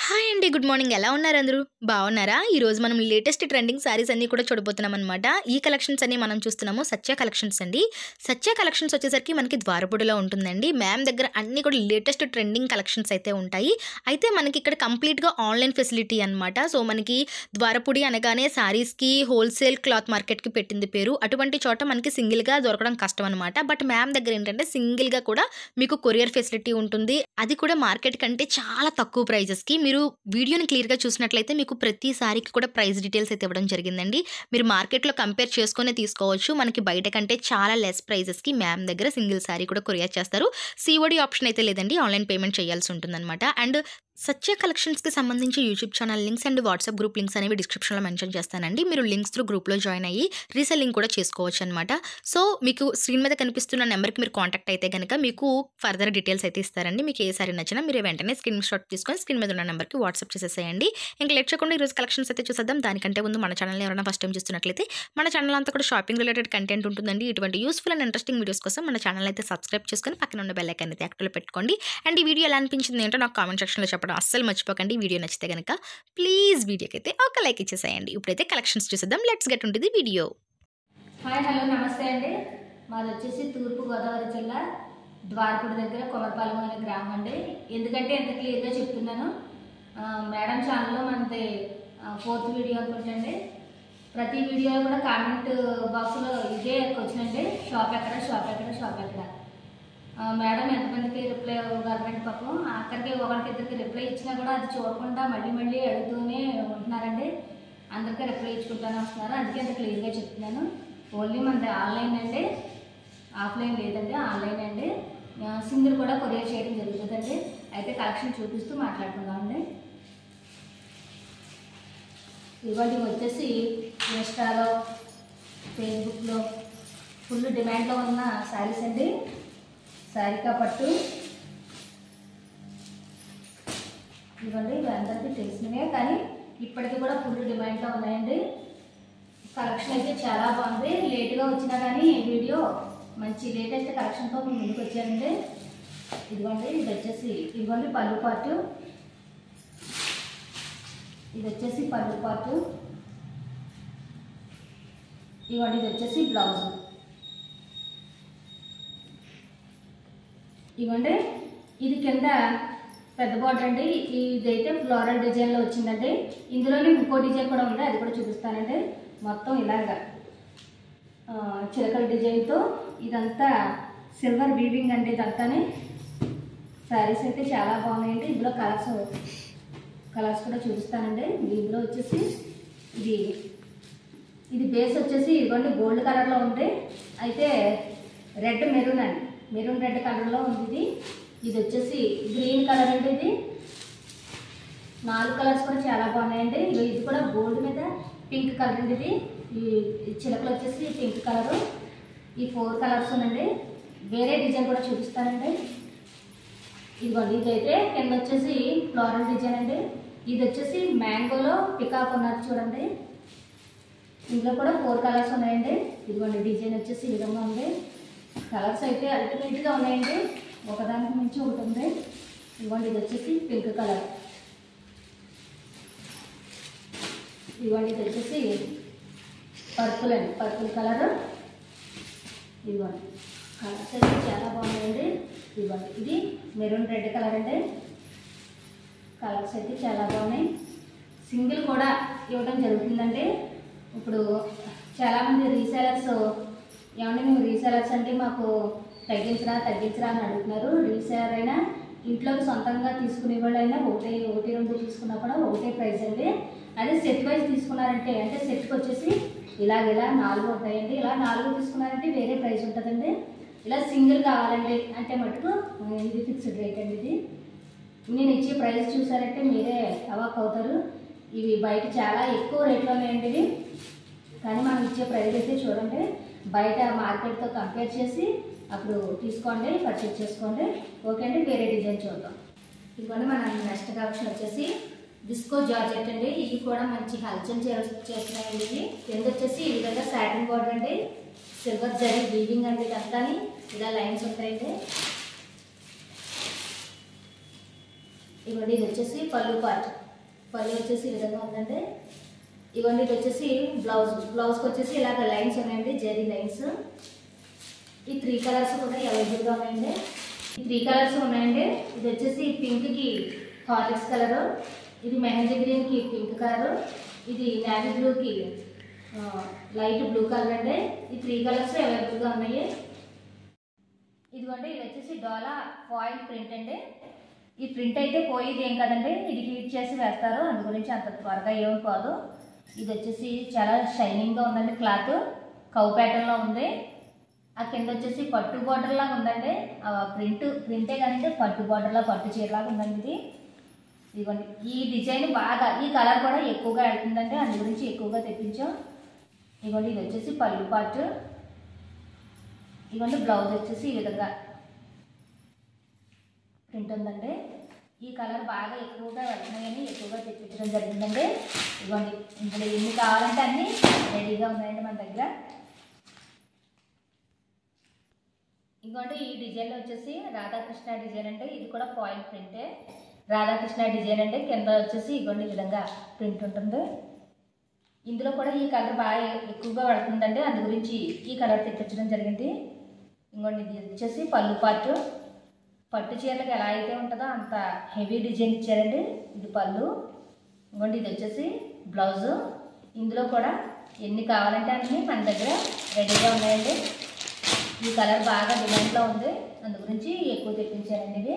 Hi అండి. Good morning. ఎలా ఉన్నారు అందరూ? బాగున్నారా? ఈరోజు మనం లేటెస్ట్ ట్రెండింగ్ శారీస్ అన్నీ కూడా చూడబోతున్నామనమాట. ఈ కలెక్షన్స్ అన్నీ మనం చూస్తున్నాము సత్య కలెక్షన్స్ అండి. సత్య కలెక్షన్స్ వచ్చేసరికి మనకి ద్వారపుడిలో ఉంటుందండి. మ్యామ్ దగ్గర అన్నీ కూడా లేటెస్ట్ ట్రెండింగ్ కలెక్షన్స్ అయితే ఉంటాయి. అయితే మనకి ఇక్కడ కంప్లీట్‌గా ఆన్‌లైన్ ఫెసిలిటీ అనమాట. సో, మనకి ద్వారపుడి అనగానే శారీస్‌కి హోల్‌సేల్ క్లాత్ మార్కెట్‌కి పెట్టింది పేరు. అటువంటి చోట మనకి సింగిల్‌గా దొరకడం కష్టం అనమాట. బట్ మ్యామ్ దగ్గర ఏంటంటే సింగిల్‌గా కూడా మీకు కొరియర్ ఫెసిలిటీ ఉంటుంది. అది కూడా మార్కెట్ కంటే చాలా తక్కువ ప్రైజెస్‌కి. మీరు వీడియోని క్లియర్‌గా చూసినట్లయితే మీకు ప్రతి సారీకి కూడా ప్రైస్ డీటెయిల్స్ అయితే ఇవ్వడం జరిగిందండి. మీరు మార్కెట్‌లో కంపేర్ చేసుకొనే తీసుకోవచ్చు. మనకి బయట కంటే చాలా లెస్ ప్రైజెస్‌కి మ్యామ్ దగ్గర సింగిల్ సారీ కూడా కొరియర్ చేస్తారు. సీఓడీ ఆప్షన్ అయితే లేదండి. ఆన్‌లైన్ పేమెంట్ చేయాల్సి ఉంటుందన్నమాట. అండ్ సత్య కలెక్షన్స్‌కి సంబంధించి YouTube channel links and WhatsApp group links అనేవి డిస్క్రిప్షన్‌లో మెన్షన్ చేస్తానండి. మీరు లింక్స్ త్రూ గ్రూప్‌లో జాయిన్ అయ్యి రీసెల్లింగ్ కూడా చేసుకోవచ్చనమాట. సో, మీకు స్క్రీన్ మీద కనిపిస్తున్న నెంబర్‌కి మీరు కాంటాక్ట్ అయితే గనక మీకు ఫర్దర్ డీటెయిల్స్ అయితే ఇస్తారండి. మీకు ఏ సారీ నచ్చినా మీరు వెంటనే స్క్రీన్ షాట్ తీసుకొని స్క్రీన్ మీద ఉన్న నెంబర్‌కి వాట్సాప్ చేసేసేయండి. ఇంక లేట్ చేయకుండా ఈరోజు కలెక్షన్స్ అయితే చూసేద్దాం. దానికంటే ముందు మన ఛానల్‌ని ఎవరైనా ఫస్ట్ టైం చూస్తున్నట్లయితే మన ఛానల్ అంతా కూడా షాపింగ్ రిలేటెడ్ కంటెంట్ ఉంటుందండి. ఇటువంటి యూస్‌ఫుల్ అండ్ ఇంట్రెస్టింగ్ వీడియోస్ కోసం మన ఛానల్ అయితే సబ్స్క్రైబ్ చేసుకొని పక్కన ఉన్న బెల్ ఐకాన్ అయితే యాక్టివ్‌లో పెట్టుకోండి. అండ్ ఈ వీడియో ఎలా అనిపించింది ఏంటో నాకు కామెంట్ సెక్షన్‌లో చెప్పడం అస్సలు మర్చిపోకండి. వీడియో నచ్చితే గనక ప్లీజ్ వీడియోకైతే ఒక లైక్ ఇచ్చేసేయండి. ఇప్పుడైతే కలెక్షన్స్ చూసేద్దాం. Let's get into the video. Hi hello నమస్తే అండి. మాది వచ్చేసి తూర్పు గోదావరి జిల్లా ద్వారపుడి దగ్గర కొమరపాలెం అనే గ్రామం అండి. ఎందుకంటే ఎంత క్లియర్గా చెప్తున్నాను, మేడం ఛానల్లో మనది 4th వీడియో అనుకుంటండి. ప్రతి వీడియోలో కూడా కామెంట్ బాక్స్లో ఇదే వచ్చినండి, షాప్ ఎక్కడ షాప్ ఎక్కడ షాప్ ఎక్కడ. మేడం ఎంతమందికి రిప్లై గవర్నమెంట్ పాపం అక్కడికి ఒకరికి ఇద్దరికి రిప్లై ఇచ్చినా కూడా అది చూడకుండా మళ్ళీ మళ్ళీ అడుగుతూనే ఉంటున్నారండి. అందరికీ రిప్లై ఇచ్చుకుంటూనే వస్తున్నారు. అందుకే అంత క్లియర్గా చెప్తున్నాను. ఓన్లీ మనది ఆన్లైన్ అండి, ఆఫ్లైన్ లేదండి, ఆన్లైన్ అండి. సింగిల్ కూడా కొరియర్ చేయడం జరుగుతుందండి. అయితే కలెక్షన్ చూపిస్తూ మాట్లాడుకుందామండి. ఇవాళ వచ్చేసి ఇన్స్టాలో ఫేస్బుక్లో ఫుల్ డిమాండ్లో ఉన్న శారీస్ అండి. శారీకా పట్టు ఇవ్వండి, ఇవి అందరికీ తెలిసినవే కానీ ఇప్పటికీ కూడా ఫుల్ డిమాండ్లో ఉన్నాయండి. కలెక్షన్ అయితే చాలా బాగుంది. లేట్గా వచ్చినా కానీ వీడియో మంచి లేటెస్ట్ కలెక్షన్తో మేము ముందుకు వచ్చానండి. ఇదిగోండి, ఇది వచ్చేసి ఇదిగోండి పళ్ళు పార్టు, ఇది వచ్చేసి పళ్ళు పార్టు, ఇదిగోండి ఇది వచ్చేసి బ్లౌజ్. ఇవ్వండి, ఇది కింద పెద్ద బార్డర్ అండి. ఇదైతే ఫ్లోరల్ డిజైన్లో వచ్చిందండి. ఇందులోనే ఇంకో డిజైన్ కూడా ఉంది, అది కూడా చూపిస్తానండి. మొత్తం ఇలాగా చిలకల డిజైన్తో ఇదంతా సిల్వర్ వీవింగ్ అండి. ఇదంతానే శారీస్ అయితే చాలా బాగున్నాయండి. ఇందులో కలర్స్ కూడా చూపిస్తానండి. ఇందులో వచ్చేసి ఇది బేస్ వచ్చేసి ఇదిగోండి గోల్డ్ కలర్లో ఉంది. అయితే రెడ్ మెరూన్ అండి, మెరూన్ రెడ్ కలర్లో ఉంది. ఇది వచ్చేసి గ్రీన్ కలర్ అండి. ఇది 4 కలర్స్ కూడా చాలా బాగున్నాయండి. ఇది కూడా గోల్డ్ మీద పింక్ కలర్ అండి. ఇది ఈ చిలకలు వచ్చేసి పింక్ కలరు. ఈ 4 కలర్స్ ఉందండి. వేరే డిజైన్ కూడా చూపిస్తానండి. ఇదిగోండి, ఇదైతే కింద వచ్చేసి ఫ్లోరల్ డిజైన్ అండి. ఇది వచ్చేసి మ్యాంగోలో పికాక్ ఉన్నది చూడండి. ఇందులో కూడా 4 కలర్స్ ఉన్నాయండి. ఇదిగోండి, డిజైన్ వచ్చేసి ఈ విధంగా ఉంది. కలర్స్ అయితే అల్టిమేట్గా ఉన్నాయండి, ఒకదానికి మించి ఒకటి ఉంది. ఇదిగోండి, ఇది వచ్చేసి పింక్ కలర్. ఇదిగోండి, ఇది వచ్చేసి పర్పుల్ అండి, పర్పుల్ కలర్. ఇదిగోండి, కలర్స్ అయితే చాలా బాగున్నాయండి. ఇదిగోండి, ఇది మెరూన్ రెడ్ కలర్ అండి. కలర్స్ అయితే చాలా బాగున్నాయి. సింగిల్ కూడా ఇవ్వడం జరుగుతుందండి. ఇప్పుడు చాలామంది రీసేలర్స్ ఏమంటే మేము రీసేలర్స్ అంటే మాకు తగ్గించరా అని అడుగుతున్నారు. రీసేలర్ అయినా ఇంట్లోకి సొంతంగా తీసుకునే వాళ్ళైనా ఒకటి 2 తీసుకున్నా కూడా ఒకటే ప్రైస్ అండి. అదే సెట్ వైజ్ తీసుకున్నారంటే అంటే సెట్కి వచ్చేసి ఇలా 4 ఉంటాయండి. ఇలా 4 తీసుకున్నారంటే వేరే ప్రైస్ ఉంటుందండి. ఇలా సింగిల్ కావాలండి అంటే మటుకు ఇది ఫిక్స్డ్ రేట్ అండి. ఇది నేను ఇచ్చే ప్రైస్ చూసారంటే మీరే అవాక్ అవుతారు. ఇవి బయట చాలా ఎక్కువ రేట్లో ఉన్నాయండి ఇవి. కానీ మనం ఇచ్చే ప్రైస్ అయితే చూడండి, బయట మార్కెట్తో కంపేర్ చేసి అప్పుడు తీసుకోండి, పర్చేజ్ చేసుకోండి. ఓకే అండి, వేరే డిజైన్ చూద్దాం. ఇదిగోండి, మన నెక్స్ట్ కలెక్షన్ వచ్చేసి డిస్కో జార్జెట్ అండి. ఇవి కూడా మంచి హల్చల్ చేస్తున్నాయండి. ఇది కింద వచ్చేసి ఈ విధంగా సాటిన్ బోర్డర్ అండి, సిల్వర్ జరీ వీవింగ్ అండి. ఇదంతా ఇలా లైన్స్ ఉంటాయండి. ఇవ్వండి ఇది వచ్చేసి పళ్ళు పార్ట్. పళ్ళు వచ్చేసి ఈ విధంగా ఉందండి. ఇవ్వండి ఇది వచ్చేసి బ్లౌజ్కి వచ్చేసి ఇలాగ లైన్స్ ఉన్నాయండి, జెరీ లైన్స్. ఈ 3 కలర్స్ కూడా అవైలబుల్గా ఉన్నాయండి. ఈ 3 కలర్స్ ఉన్నాయండి. ఇది వచ్చేసి పింక్కి హార్లిక్స్ కలరు, ఇది మెహందీ గ్రీన్కి పింక్ కలరు, ఇది నేవీ బ్లూకి లైట్ బ్లూ కలర్ అండి. ఈ 3 కలర్స్ అవైలబుల్గా ఉన్నాయి. ఇదిగోండి ఇది వచ్చేసి డోలా ఫాయిల్ ప్రింట్ అండి. ఈ ప్రింట్ అయితే పోయేది ఏం కదండి, ఇది హీట్ చేసి వేస్తారు, అందు గురించి అంత త్వరగా ఏం కాదు. ఇది వచ్చేసి చాలా షైనింగ్గా ఉందండి, క్లాత్ కౌ ప్యాటర్న్లో ఉంది. ఆ కింద వచ్చేసి పట్టు బార్డర్ లాగా ఉందండి. ప్రింటే కానీ పట్టు బార్డర్లా పట్టు చీరలాగా ఉందండి ఇది. ఇదిగోండి ఈ డిజైన్ బాగా, ఈ కలర్ కూడా ఎక్కువగా వెళ్తుందండి, అందు గురించి ఎక్కువగా తెప్పించాం. ఇదిగోండి ఇది వచ్చేసి పళ్ళు పార్ట్. ఇదిగోండి బ్లౌజ్ వచ్చేసి ఈ విధంగా ప్రింట్ ఉందండి. ఈ కలర్ బాగా ఎక్కువగా వెళ్తున్నాయని ఎక్కువగా తెప్పించడం జరిగిందండి. ఇదిగోండి ఇందులో ఎన్ని కావాలంటే అన్నీ రెడీగా ఉన్నాయండి మన దగ్గర. ఇదిగోండి ఈ డిజైన్లో వచ్చేసి రాధాకృష్ణ డిజైన్ అంటే, ఇది కూడా ఫాయిల్ ప్రింటే. రాధాకృష్ణ డిజైన్ అంటే కింద వచ్చేసి ఇదిగోండి ఈ విధంగా ప్రింట్ ఉంటుంది. ఇందులో కూడా ఈ కలర్ బాగా ఎక్కువగా పడుతుందండి, అందు గురించి ఈ కలర్ తెప్పించడం జరిగింది. ఇంకోండి ఇది వచ్చేసి పళ్ళు పార్ట్. పట్టు చీరలకు ఎలా అయితే ఉంటుందో అంత హెవీ డిజైన్ ఇచ్చారండి. ఇది పళ్ళు. ఇంకోండి ఇది వచ్చేసి బ్లౌజు. ఇందులో కూడా ఎన్ని కావాలంటే అన్నీ మన దగ్గర రెడీగా ఉన్నాయండి. ఈ కలర్ బాగా డిమాండ్లో ఉంది, అందు గురించి ఎక్కువ తెప్పించారండి ఇది.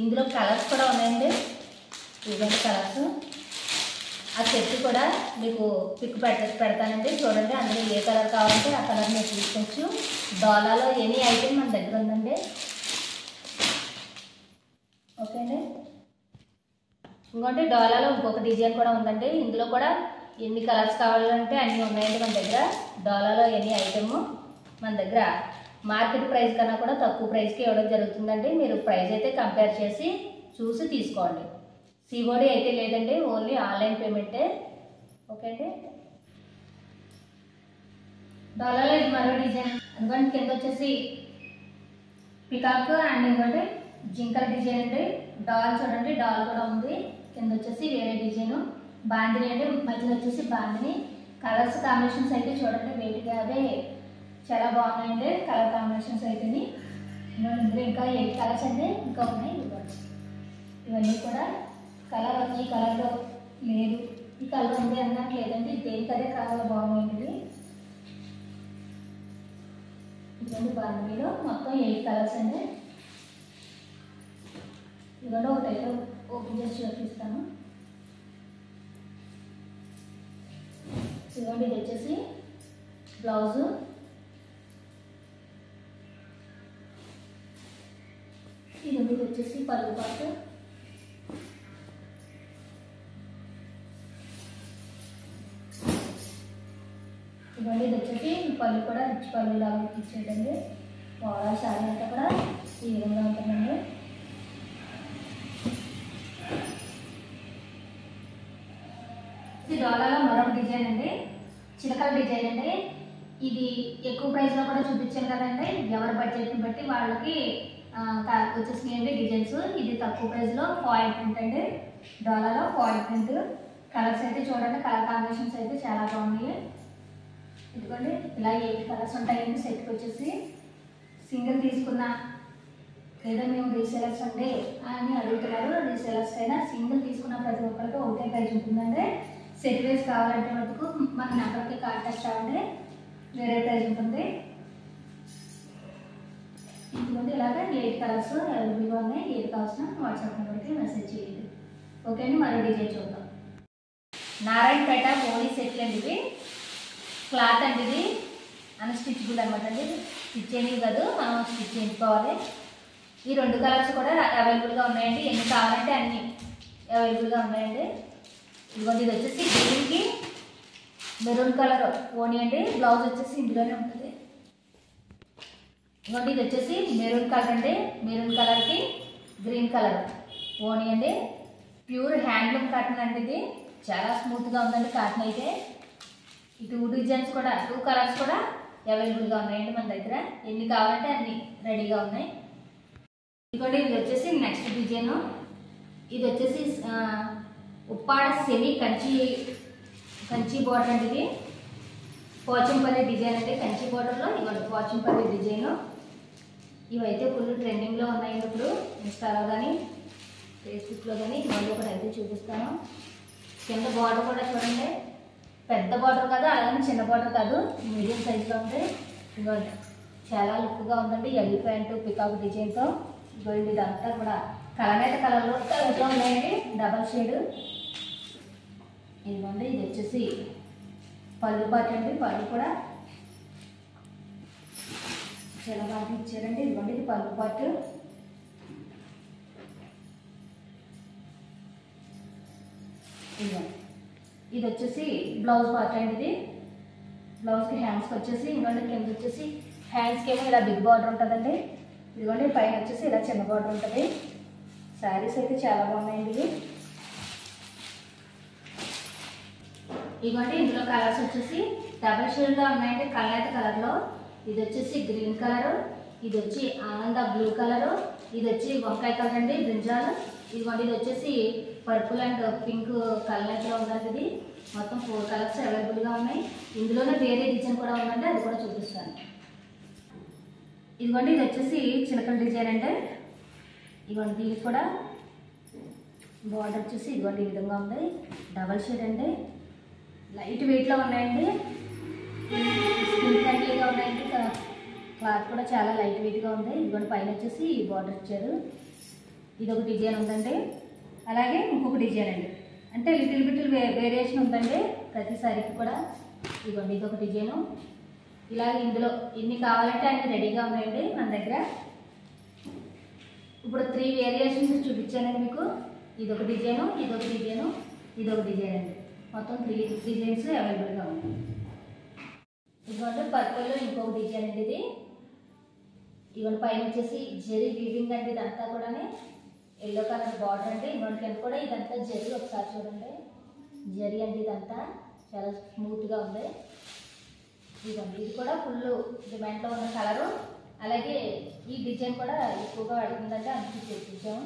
ఇందులో కలర్స్ కూడా ఉన్నాయండి, ఇవన్నీ కలర్స్. ఆ సెట్ కూడా మీకు పిక్ పెడతానండి, చూడండి. అందులో ఏ కలర్ కావాలంటే ఆ కలర్ మీరు తీసుకోవచ్చు. డోలాలో ఎనీ ఐటెం మన దగ్గర ఉందండి. ఓకే అండి. ఇంకోటి డోలాలో ఇంకొక డిజైన్ కూడా ఉందండి. ఇందులో కూడా ఎన్ని కలర్స్ కావాలంటే అన్నీ ఉన్నాయండి మన దగ్గర. డోలాలో ఎనీ ఐటెము మన దగ్గర మార్కెట్ ప్రైస్ కన్నా కూడా తక్కువ ప్రైస్కి ఇవ్వడం జరుగుతుందండి. మీరు ప్రైస్ అయితే కంపేర్ చేసి చూసి తీసుకోండి. సిఓడి అయితే లేదండి, ఓన్లీ ఆన్లైన్ పేమెంటే. ఓకే అండి. డోలాలో ఇది మరో డిజైన్. అందుకని కింద వచ్చేసి పికాక్ అండ్ ఇంకోటి జింకల డిజైన్ అండి. డాల్ చూడండి, డాల్ కూడా ఉంది. కింద వచ్చేసి వేరే డిజైన్ బాందిని అండి, మధ్యలో వచ్చేసి బాందిని. కలర్స్ కాంబినేషన్స్ అయితే చూడండి, వేటిగా అవే చాలా బాగున్నాయండి కలర్ కాంబినేషన్స్ అయితే. ఇందులో ఇంకా 8 కలర్స్ అండి ఇంకా ఉన్నాయి. ఇవన్నీ కూడా కలర్ ఈ కలర్లో లేదు, ఈ కలర్ ఉంది అన్నట్టు లేదండి, దేనికదే కలర్ బాగున్నాయండి. ఇవన్నీ బాందినిలో మొత్తం 8 కలర్స్ అండి. ఇవన్నీ ఒకటైతే ఓపెన్ చేసి చూపిస్తాను. ఇవ్వండి ఇది వచ్చేసి బ్లౌజు. ఇది వచ్చేసి పళ్ళు పార్ట్. ఇవ్వండి ఇది వచ్చేసి పళ్ళు కూడా రిచ్ పళ్ళు లాగా ఇచ్చేటండి. ఓవరాల్ శారీ అంతా కూడా ఈ విధంగా ఉంటుందండి. ఇది డోలాలో మరొక డిజైన్ అండి, చిలకల డిజైన్ అండి. ఇది ఎక్కువ ప్రైస్లో కూడా చూపించాను కదండి, ఎవరి బడ్జెట్ని బట్టి వాళ్ళకి వచ్చేసినాయండి డిజైన్స్. ఇది తక్కువ ప్రైస్లో ఫాయిల్ ప్రింట్ అండి, డోలాలో ఫాయిల్ ప్రింట్. కలర్స్ అయితే చూడండి, కలర్ కాంబినేషన్స్ అయితే చాలా బాగున్నాయి. ఇదిగోండి ఇలా 8 కలర్స్ ఉంటాయండి. సెట్కి వచ్చేసి సింగిల్ తీసుకున్న, లేదా మేము రీసేలర్స్ అండి అని అడుగుతున్నారు, రీసేలర్స్ అయినా సింగిల్ తీసుకున్న ప్రతి ఒక్కరికి ఒకటే ప్రైస్ ఉంటుందండి. సెట్ వైజ్ కావాలంటే మటుకు మన నెంబర్కి కాంటాక్ట్ అవ్వండి, వేరే ప్రైస్ ఉంటుంది. ఇదిగోండి ఇలాగ 8 కలర్స్ అవైలబుల్గా ఉన్నాయి. ఏది కావాల్సిన వాట్సాప్ నెంబర్కి మెసేజ్ చేయండి. ఓకే అండి. మరో డిజైన్ చూద్దాం. నారాయణపేట ఓన్లీ సెట్లు అండి ఇవి. క్లాత్ అండి ఇది అన్స్టిచ్బుల్ అనమాట అండి, స్టిచ్ చేయని కాదు, మనం స్టిచ్ చేయించుకోవాలి. ఈ 2 కలర్స్ కూడా అవైలబుల్గా ఉన్నాయండి, ఎన్ని కావాలంటే అన్ని అవైలబుల్గా ఉన్నాయండి. ఇదిగోండి ఇది వచ్చేసి గ్రీన్కి మెరూన్ కలర్ ఓని అండి. బ్లౌజ్ వచ్చేసి ఇందులోనే ఉంటుంది. ఇదిగోండి ఇది వచ్చేసి మెరూన్ కలర్ అండి, మెరూన్ కలర్కి గ్రీన్ కలర్ ఓని అండి. ప్యూర్ హ్యాండ్లూమ్ కాటన్ అండి, ఇది చాలా స్మూత్గా ఉందండి కాటన్ అయితే. ఈ 2 డిజైన్స్ కూడా 2 కలర్స్ కూడా అవైలబుల్గా ఉన్నాయండి మన దగ్గర, ఎన్ని కావాలంటే అన్ని రెడీగా ఉన్నాయి. ఇదిగోండి ఇది వచ్చేసి నెక్స్ట్ డిజైన్. ఇది వచ్చేసి ఉప్పాడ సెమీ కంచి బార్డర్ అండి. ఇది పోచంపల్లి డిజైన్ అంటే కంచి బార్డర్లో ఇవ్వండి పోచంపల్లి డిజైన్. ఇవైతే ఫుల్ ట్రెండింగ్లో ఉన్నాయండి ఇప్పుడు ఇన్స్టాలో కానీ ఫేస్బుక్లో కానీ. మళ్ళీ ఒకటి అయితే చూపిస్తాను. కింద బార్డర్ కూడా చూడండి, పెద్ద బార్డర్ కాదు అలాగే చిన్న బార్డర్ కాదు, మీడియం సైజులో ఉంది. ఇవ్వండి చాలా లుక్గా ఉందండి. ఎల్ ప్యాంటు పికాక్ డిజైన్తో. ఇవ్వండి ఇదంతా కూడా కలనేత కలర్లో ఉన్నాయండి, డబల్ షేడ్. ఇదిగోండి ఇది వచ్చేసి పళ్ళు పాట అండి. పళ్ళు కూడా చాలా బాగా ఇచ్చారండి. ఇదిగోండి ఇది పళ్ళు పాటు. ఇదిగోండి ఇది వచ్చేసి బ్లౌజ్ పార్ట్ అండి. ఇది బ్లౌజ్కి హ్యాండ్స్కి వచ్చేసి ఇదిగోండి కింద వచ్చేసి హ్యాండ్స్కి ఏమో ఇలా బిగ్ బార్డర్ ఉంటుందండి. ఇదిగోండి పైన వచ్చేసి ఇలా చిన్న బార్డర్ ఉంటుంది. శారీస్ అయితే చాలా బాగున్నాయండి ఇవి. ఇదిగోండి ఇందులో కలర్స్ వచ్చేసి డబల్ షేడ్లో ఉన్నాయండి, కలనేత కలర్లో. ఇది వచ్చేసి గ్రీన్ కలరు, ఇది వచ్చి ఆనంద బ్లూ కలరు, ఇది వచ్చి వంకాయ కలర్ అండి బ్రింజాల్. ఇదిగోండి ఇది వచ్చేసి పర్పుల్ అండ్ పింక్ కలనేతలో ఉందండి. ఇది మొత్తం 4 కలర్స్ అవైలబుల్గా ఉన్నాయి. ఇందులోనే వేరే డిజైన్ కూడా ఉందండి, అది కూడా చూపిస్తాను. ఇదిగోండి ఇది వచ్చేసి చిలకల డిజైన్ అంటే. ఇదిగోండి దీనికి కూడా బార్డర్ వచ్చేసి ఇదిగోండి ఈ విధంగా ఉంది, డబల్ షేడ్ అండి. లైట్ వెయిట్లో ఉన్నాయండి, స్కిన్ ఫ్రెండ్లీగా ఉన్నాయండి. క్లాత్ కూడా చాలా లైట్ వెయిట్గా ఉంది. ఇదిగోండి పైన వచ్చేసి బార్డర్ ఇచ్చారు. ఇది ఒక డిజైన్ ఉందండి, అలాగే ఇంకొక డిజైన్ అండి. అంటే లిటిల్ బిటిల్ వేరియేషన్ ఉందండి ప్రతి సారీకి కూడా. ఇదిగోండి ఇది ఒక డిజైను. ఇలాగే ఇందులో ఎన్ని కావాలంటే అన్ని రెడీగా ఉన్నాయండి మన దగ్గర. ఇప్పుడు 3 వేరియేషన్స్ చూపించానండి మీకు. ఇదొక డిజైను, ఇదొక డిజైను, ఇదొక డిజైన్ అండి. మొత్తం 3 డిజైన్స్ అవైలబుల్గా ఉన్నాయి. ఇదిగోండి పర్పుల్లో ఇంకొక డిజైన్ అండి. ఇది ఇవన్నీ పైన వచ్చేసి జెరీ వీవింగ్ అండి. ఇదంతా కూడా ఎల్లో కలర్ బార్డర్ అండి. ఇవన్నీ కింద కూడా ఇదంతా జెరీ, ఒకసారి చూడండి జెరీ అండి. ఇదంతా చాలా స్మూత్గా ఉంది. ఇదిగోండి ఇది కూడా ఫుల్ డిమాండ్లో ఉన్న కలరు. అలాగే ఈ డిజైన్ కూడా ఎక్కువగా అడుగుతుందంటే అందుకే తెప్పించాము.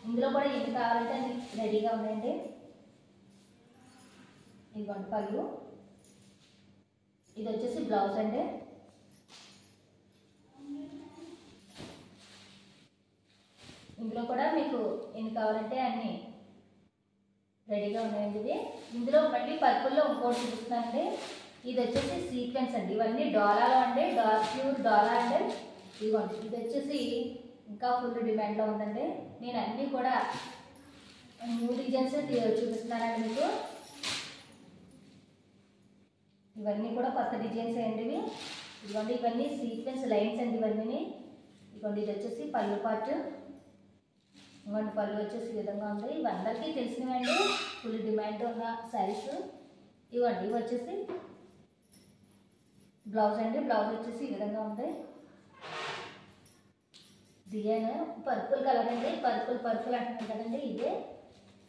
ఇందులో కూడా ఎన్ని కావాలంటే అన్ని రెడీగా ఉన్నాయండి. ఇదిగోండి పళ్ళు. ఇది వచ్చేసి బ్లౌజ్ అండి. ఇందులో కూడా మీకు ఎన్ని కావాలంటే అన్ని రెడీగా ఉన్నాయండి. ఇది ఇందులో మళ్ళీ పర్పుల్లో ఇంకోటి చూపిస్తున్నానండి. ఇది వచ్చేసి సీక్వెన్స్ అండి. ఇవన్నీ డోలాలో అండి, ప్యూర్ డోలా అండి. ఇదిగోండి ఇది వచ్చేసి ఇంకా ఫుల్ డిమాండ్లో ఉందండి. నేను అన్నీ కూడా న్యూ డిజైన్స్ చూపిస్తున్నానండి మీకు. ఇవన్నీ కూడా కొత్త డిజైన్స్ అండి ఇవి. ఇదిగోండి ఇవన్నీ సీక్వెన్స్ లైన్స్ అండి ఇవన్నీ. ఇదిగోండి ఇది వచ్చేసి పళ్ళు పార్ట్. ఇవ్వండి పళ్ళు వచ్చేసి ఈ విధంగా ఉంది. ఇవి అందరికీ తెలిసినవండి, ఫుల్ డిమాండ్ ఉన్న శారీస్. ఇవ్వండి ఇవి వచ్చేసి బ్లౌజ్ అండి. బ్లౌజ్ వచ్చేసి ఈ విధంగా ఉంది. డిజైన్ పర్పుల్ కలర్ అండి. పర్పుల్ అంటున్నాను కదండి, ఇదే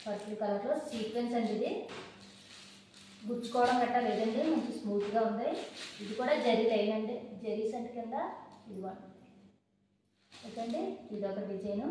పర్పుల్ కలర్లో సీక్వెన్స్ అండి. ఇది గుచ్చుకోవడం గట్టా లేదండి, మంచి స్మూత్గా ఉంది. ఇది కూడా జరీ లైన్ అండి, జరీ సెంట్ కింద. ఇదిగోండి ఓకేండి, ఇది ఒక డిజైను.